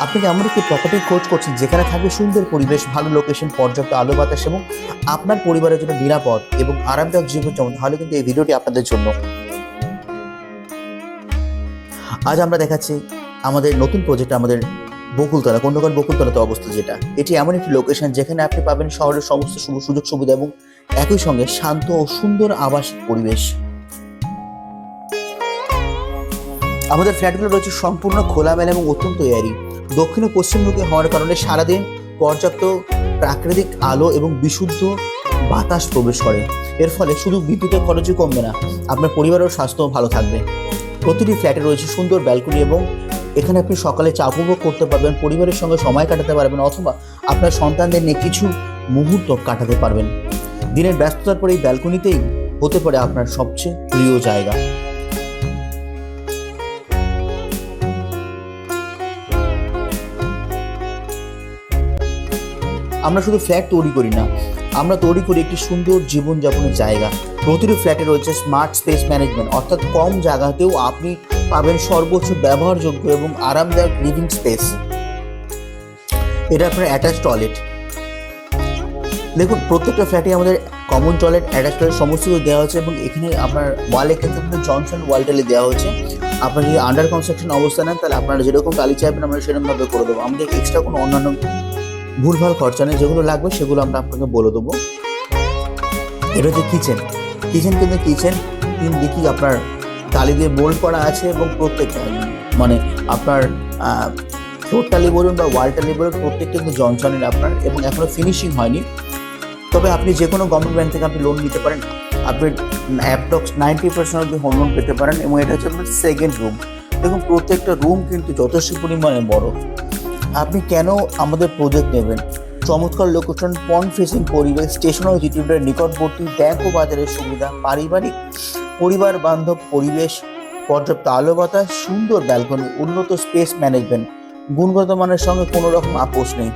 আপনি কি এমন একটি প্রপার্টি খোঁজ করছেন যেখানে থাকবে সুন্দর পরিবেশ, ভালো লোকেশন, পর্যাপ্ত আলো বাতাস এবং আপনার পরিবারের জন্য নিরাপদ এবং আরামদায়ক জীবনযাপন, তাহলে কিন্তু এই ভিডিওটি আপনাদের জন্য। আজ আমরা দেখাচ্ছি আমাদের নতুন প্রজেক্ট, আমাদের বকুলতলা, কন্যগর বকুলতলাতে অবস্থিত, যেটা এটি এমন একটি লোকেশন যেখানে আপনি পাবেন শহরের সমস্ত সুযোগ সুবিধা এবং একই সঙ্গে শান্ত ও সুন্দর আবাসিক পরিবেশ। আমাদের ফ্ল্যাটগুলো রয়েছে সম্পূর্ণ খোলামেলা এবং অত্যন্ত এয়ারি। দক্ষিণ ও পশ্চিমমুখী হওয়ার কারণে সারাদিন পর্যাপ্ত প্রাকৃতিক আলো এবং বিশুদ্ধ বাতাস প্রবেশ করে। এর ফলে শুধু বিদ্যুতের খরচই কমবে না, আপনার পরিবারের স্বাস্থ্যও ভালো থাকবে। প্রতিটি ফ্ল্যাটে রয়েছে সুন্দর ব্যালকনি এবং এখানে আপনি সকালে চা উপভোগ করতে পারবেন, পরিবারের সঙ্গে সময় কাটাতে পারবেন, অথবা আপনার সন্তানদের নিয়ে কিছু মুহূর্ত কাটাতে পারবেন। দিনের ব্যস্ততার পরে এই ব্যালকনিতেই হতে পারে আপনার সবচেয়ে প্রিয় জায়গা। আমরা শুধু ফ্ল্যাট তৈরি করি না, আমরা তৈরি করি একটি সুন্দর জীবনযাপনের জায়গা। প্রতিটি ফ্ল্যাটে রয়েছে স্মার্ট স্পেস ম্যানেজমেন্ট, অর্থাৎ কম জায়গাতেও আপনি পাবেন সর্বোচ্চ ব্যবহারযোগ্য এবং আরামদায়ক লিভিং স্পেস। এটা আপনার অ্যাটাচ টয়লেট। দেখুন, প্রত্যেকটা ফ্ল্যাটে আমাদের কমন টয়লেট, অ্যাটাচ টয়লেট সমস্ত কিছু দেওয়া হয়েছে এবং এখানে আপনার ওয়ালে কিন্তু আপনার জনসন ওয়াল টাইলে দেওয়া হয়েছে। আপনার যদি আন্ডার কনস্ট্রাকশন অবস্থা নেন, তাহলে আপনারা যেরকম টালি চাইবেন আমরা সেরকমভাবে করে দেবো। আমাদের এক্সট্রা কোনো অন্যান্য ভুলভাল খরচা নেই, যেগুলো লাগবে সেগুলো আমরা আপনাকে বলে দেবো। এটা হচ্ছে কিচেন কিন্তু কিচেন তিন দিকেই আপনার টালি দিয়ে বোল্ড করা আছে এবং প্রত্যেকটা মানে আপনার ফ্লোর টালি বলুন বা ওয়াল টালি বলুন, প্রত্যেকটা কিন্তু জনসনের আপনার, এবং এখনো ফিনিশিং হয়নি। তবে আপনি যে কোনো গভর্নমেন্ট ব্যাংক থেকে আপনি লোন নিতে পারেন, আপনি অ্যাপ্রক্স 90% অব্দি হোম লোন পেতে পারেন। এবং এটা হচ্ছে আপনার সেকেন্ড রুম। দেখুন, প্রত্যেকটা রুম কিন্তু যথেষ্ট পরিমাণে বড়। আপনি কেন আমাদের প্রজেক্ট নেবেন? চমৎকার লোকেশন, পন্ড ফেসিং পরিবেশ, স্টেশন ও জিটি রোডের নিকটবর্তী, ব্যাংক ও বাজারের সুবিধা, পারিবারিক পরিবার বান্ধব পরিবেশ, পর্যাপ্ত আলো বাতাস, সুন্দর ব্যালকনি, উন্নত স্পেস ম্যানেজমেন্ট, গুণগত মানের সঙ্গে কোনো রকম আপোষ নেই।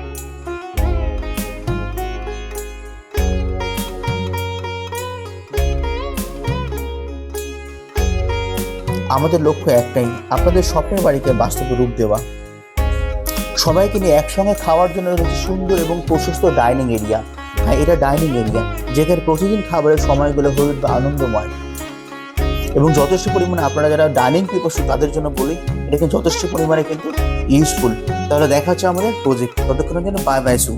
আমাদের লক্ষ্য একটাই, আপনাদের স্বপ্নের বাড়িতে বাস্তবে রূপ দেওয়া। সবাইকে নিয়ে একসঙ্গে খাওয়ার জন্য রয়েছে সুন্দর এবং প্রশস্ত ডাইনিং এরিয়া। হ্যাঁ, এটা ডাইনিং এরিয়া, যেখানে প্রতিদিন খাবারের সময়গুলো হয়ে উঠবে আনন্দময় এবং যথেষ্ট পরিমাণে, আপনারা যারা ডাইনিং পিপাসু তাদের জন্য বলি, এটা কিন্তু যথেষ্ট পরিমাণে কিন্তু ইউজফুল। তাহলে দেখা হচ্ছে আমাদের প্রজেক্ট। ততক্ষণের জন্য বাই বাই সু।